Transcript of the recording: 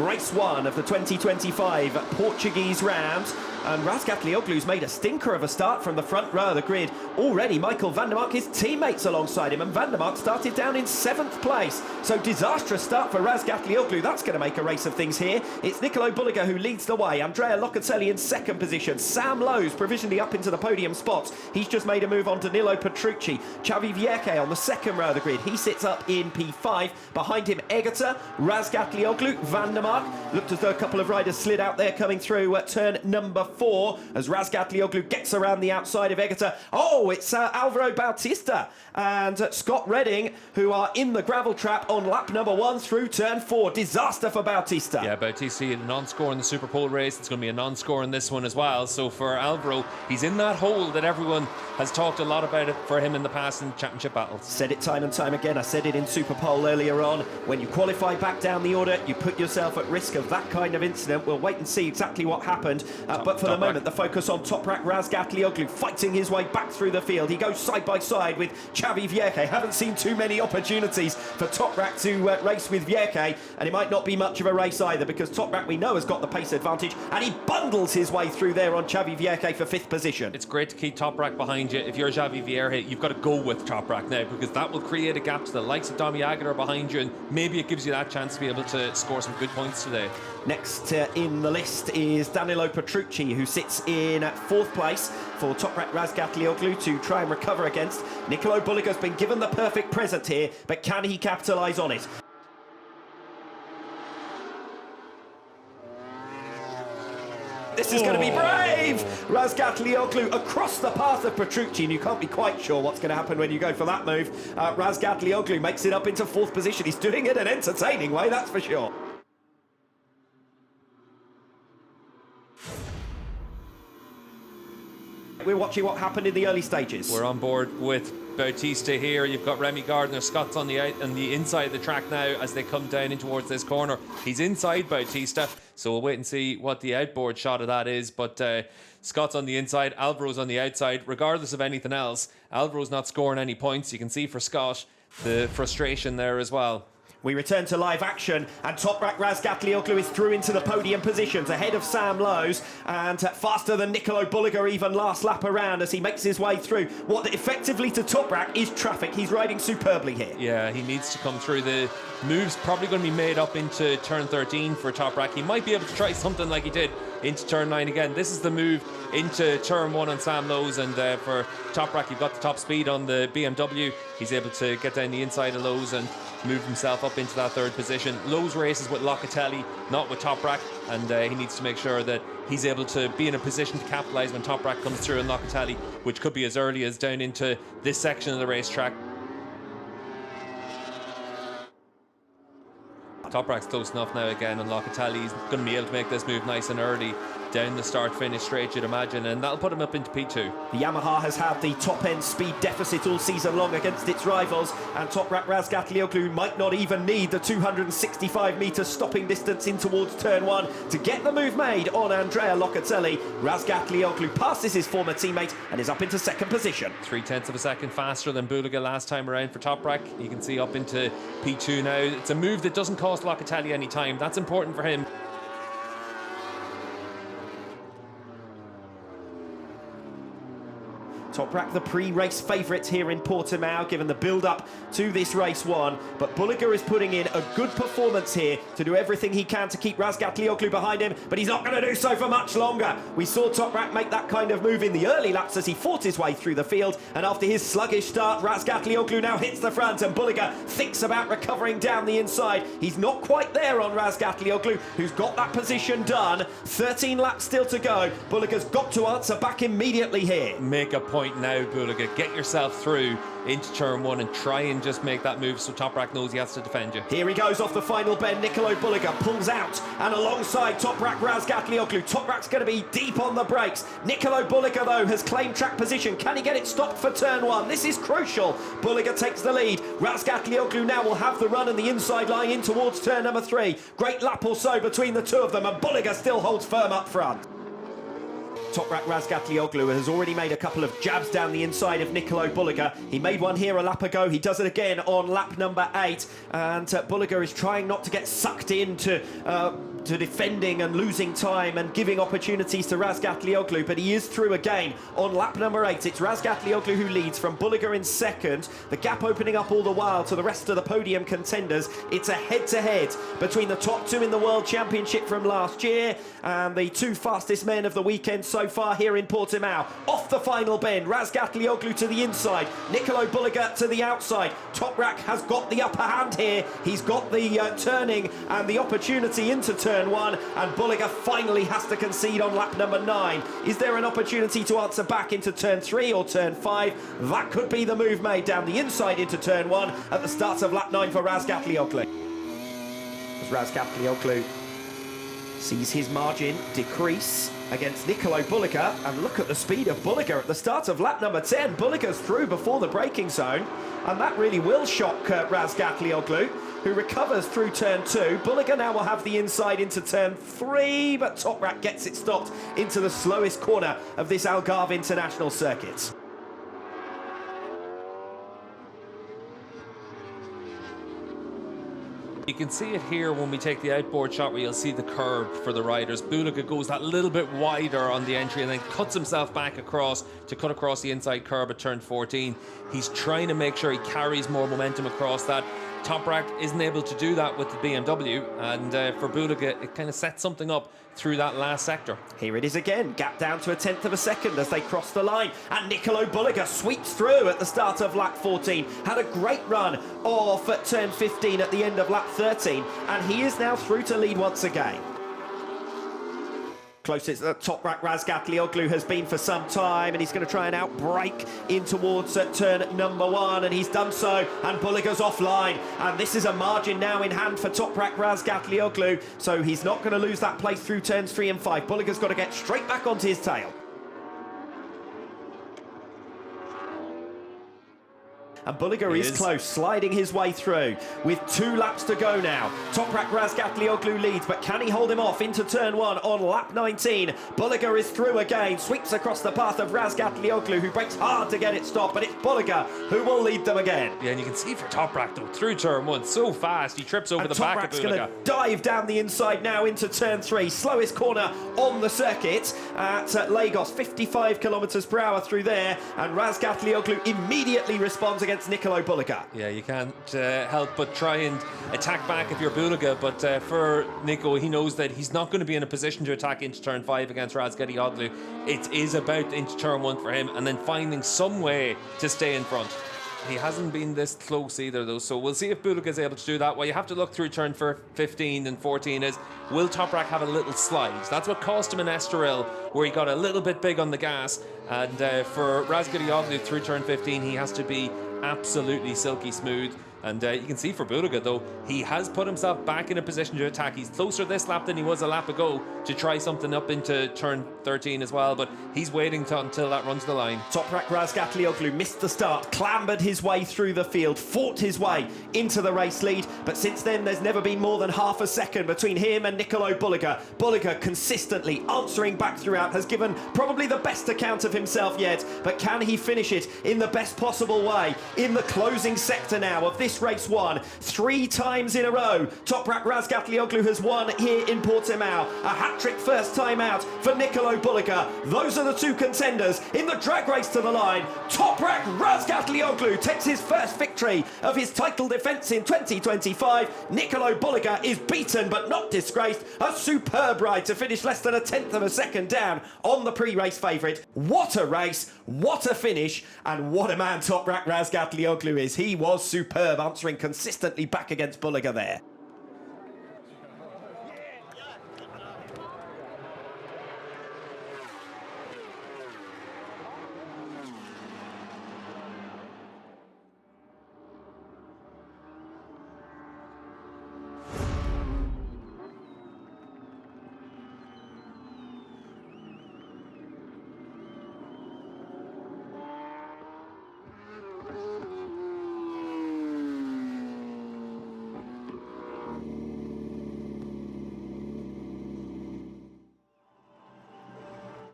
race one of the 2025 Portuguese round. And Razgatlioglu's made a stinker of a start from the front row of the grid. Already Michael van der Mark, his teammates alongside him, and van der Mark started down in 7th place. So disastrous start for Razgatlioglu. That's going to make a race of things here. It's Nicolo Bulliger who leads the way. Andrea Locatelli in 2nd position. Sam Lowe's provisionally up into the podium spots. He's just made a move on Danilo Petrucci. Xavi Vierque on the 2nd row of the grid. He sits up in P5. Behind him, Egerter, Razgatlioglu, van der Mark. Looked as though a couple of riders slid out there coming through at turn number 4 as Razgatlioglu gets around the outside of Egerter. Oh, it's Alvaro Bautista and Scott Redding who are in the gravel trap on lap number 1 through turn 4. Disaster for Bautista. Yeah, Bautista had a non-score in the Superpole race. It's going to be a non-score in this one as well. So for Alvaro, he's in that hole that everyone has talked a lot about it for him in the past in championship battles. Said it time and time again. I said it in Superpole earlier on. When you qualify back down the order, you put yourself at risk of that kind of incident. We'll wait and see exactly what happened. But for the moment, the focus on Toprak Razgatlioglu fighting his way back through the field. He goes side by side with Xavi Vierque. Haven't seen too many opportunities for Toprak to race with Vierque, and it might not be much of a race either because Toprak, we know, has got the pace advantage, and he bundles his way through there on Xavi Vierque for 5th position. It's great to keep Toprak behind you. If you're Xavi Vierque, you've got to go with Toprak now because that will create a gap to the likes of Dami Aguilar behind you, and maybe it gives you that chance to be able to score some good points today. Next in the list is Danilo Petrucci, who sits in 4th place for Toprak Razgatlioglu to try and recover against. Nicolo Bulliger's been given the perfect present here, but can he capitalise on it? This is going to be brave! Razgatlioglu across the path of Petrucci, and you can't be quite sure what's going to happen when you go for that move. Razgatlioglu makes it up into 4th position. He's doing it in an entertaining way, that's for sure. We're watching what happened in the early stages. We're on board with Bautista here. You've got Remy Gardner. Scott's on the inside of the track now as they come down in towards this corner. He's inside Bautista, so we'll wait and see what the outboard shot of that is. But Scott's on the inside, Alvaro's on the outside. Regardless of anything else, Alvaro's not scoring any points. You can see for Scott the frustration there as well. We return to live action, and Toprak Razgatlioglu is through into the podium positions, ahead of Sam Lowe's, and faster than Nicolo Bulliger even last lap around as he makes his way through what effectively to Toprak is traffic. He's riding superbly here. Yeah, he needs to come through. The move's probably going to be made up into turn 13 for Toprak. He might be able to try something like he did into turn 9 again. This is the move into turn 1 on Sam Lowe's, and for Toprak, you've got the top speed on the BMW. He's able to get down the inside of Lowe's and move himself up into that 3rd position. Lowe's races with Locatelli, not with Toprak, and he needs to make sure that he's able to be in a position to capitalise when Toprak comes through in Locatelli, which could be as early as down into this section of the racetrack. Toprak's close enough now again, and Locatelli's going to be able to make this move nice and early down the start-finish straight, you'd imagine, and that'll put him up into P2. The Yamaha has had the top-end speed deficit all season long against its rivals, and Toprak Razgatlioglu might not even need the 265-metre stopping distance in towards turn 1 to get the move made on Andrea Locatelli. Razgatlioglu passes his former teammate and is up into 2nd position. 0.3 of a second faster than Bulliger last time around for Toprak. You can see up into P2 now. It's a move that doesn't cost Locatelli any time. That's important for him. Toprak, the pre-race favourite here in Portimao, given the build-up to this race 1. But Bulliger is putting in a good performance here to do everything he can to keep Razgatlioglu behind him, but he's not going to do so for much longer. We saw Toprak make that kind of move in the early laps as he fought his way through the field, and after his sluggish start, Razgatlioglu now hits the front, and Bulliger thinks about recovering down the inside. He's not quite there on Razgatlioglu, who's got that position done. 13 laps still to go. Bulliger's got to answer back immediately here. Make a point now, Bulliger. Get yourself through into turn 1 and try and just make that move so Toprak knows he has to defend you. Here he goes off the final bend. Nicolo Bulliger pulls out and alongside Toprak Razgatlioglu. Toprak's going to be deep on the brakes. Nicolo Bulliger, though, has claimed track position. Can he get it stopped for turn 1? This is crucial. Bulliger takes the lead. Razgatlioglu now will have the run and the inside line in towards turn number 3. Great lap or so between the two of them, and Bulliger still holds firm up front. Toprak Razgatlioglu has already made a couple of jabs down the inside of Nicolo Bulliger. He made one here a lap ago. He does it again on lap number 8. And Bulliger is trying not to get sucked into to defending and losing time and giving opportunities to Razgatlioglu, but he is through again on lap number 8. It's Razgatlioglu who leads from Bulliger in second. The gap opening up all the while to the rest of the podium contenders. It's a head-to-head between the top 2 in the World Championship from last year and the 2 fastest men of the weekend so far here in Portimao. Off the final bend, Razgatlioglu to the inside, Nicolo Bulliger to the outside. Toprak has got the upper hand here. He's got the turning and the opportunity into turn 1, and Bulliger finally has to concede on lap number 9. Is there an opportunity to answer back into turn 3 or turn 5? That could be the move made down the inside into turn 1 at the start of lap 9 for Razgatlioglu. As Razgatlioglu sees his margin decrease against Nicolo Bulliger, and look at the speed of Bulliger at the start of lap number 10. Bulliger's through before the braking zone, and that really will shock Razgatlioglu, who recovers through turn 2. Bulliger now will have the inside into turn 3, but Toprak gets it stopped into the slowest corner of this Algarve International Circuit. You can see it here when we take the outboard shot where you'll see the curb for the riders. Bulliger goes that little bit wider on the entry and then cuts himself back across to cut across the inside curb at turn 14. He's trying to make sure he carries more momentum across that. Toprak isn't able to do that with the BMW, and for Bulliger it kind of sets something up through that last sector. Here it is again, gap down to 1/10 of a second as they cross the line, and Nicolo Bulliger sweeps through at the start of lap 14. Had a great run off at turn 15 at the end of lap 13, and he is now through to lead once again. Closest Toprak Razgatlioglu has been for some time, and he's going to try and outbrake in towards turn number 1, and he's done so, and Bulliger's offline, and this is a margin now in hand for Toprak Razgatlioglu, so he's not going to lose that place through turns 3 and 5. Bulliger's got to get straight back onto his tail. And Bulliger is close, sliding his way through with 2 laps to go now. Toprak Razgatlioglu leads, but can he hold him off into turn 1 on lap 19? Bulliger is through again, sweeps across the path of Razgatlioglu, who breaks hard to get it stopped, but it's Bulliger who will lead them again. Yeah, and you can see for Toprak though, through turn 1, so fast, he trips over the back of Bulliger. Toprak's going to dive down the inside now into turn 3, slowest corner on the circuit at Lagos, 55 kilometres per hour through there, and Razgatlioglu immediately responds against Nicolo Bulliger. Yeah, you can't help but try and attack back if you're Bulliger, but for Nico, he knows that he's not going to be in a position to attack into turn 5 against Razgatlioglu. It is about into turn 1 for him, and then finding some way to stay in front. He hasn't been this close either though, so we'll see if Bulliger is able to do that. What you have to look through turn 15 and 14 is, will Toprak have a little slide? That's what cost him in Estoril, where he got a little bit big on the gas, and for Razgatlioglu through turn 15 he has to be absolutely silky smooth. And you can see for Bulliger though, he has put himself back in a position to attack. He's closer this lap than he was a lap ago to try something up into turn 13 as well, but he's waiting until that runs the line. Toprak Razgatlioglu missed the start, clambered his way through the field, fought his way into the race lead, but since then there's never been more than half a second between him and Nicolo Bulliger. Bulliger consistently answering back throughout, has given probably the best account of himself yet, but can he finish it in the best possible way in the closing sector now of this race 1? 3 times in a row Toprak Razgatlioglu has won here in Portimao. A hat-trick first time out for Nicolo Bulliger. Those are the 2 contenders in the drag race to the line. Toprak Razgatlioglu takes his first victory of his title defence in 2025. Nicolo Bulliger is beaten but not disgraced. A superb ride to finish less than 1/10 of a second down on the pre-race favourite. What a race, what a finish, and what a man Toprak Razgatlioglu is. He was superb, answering consistently back against Bulliger there.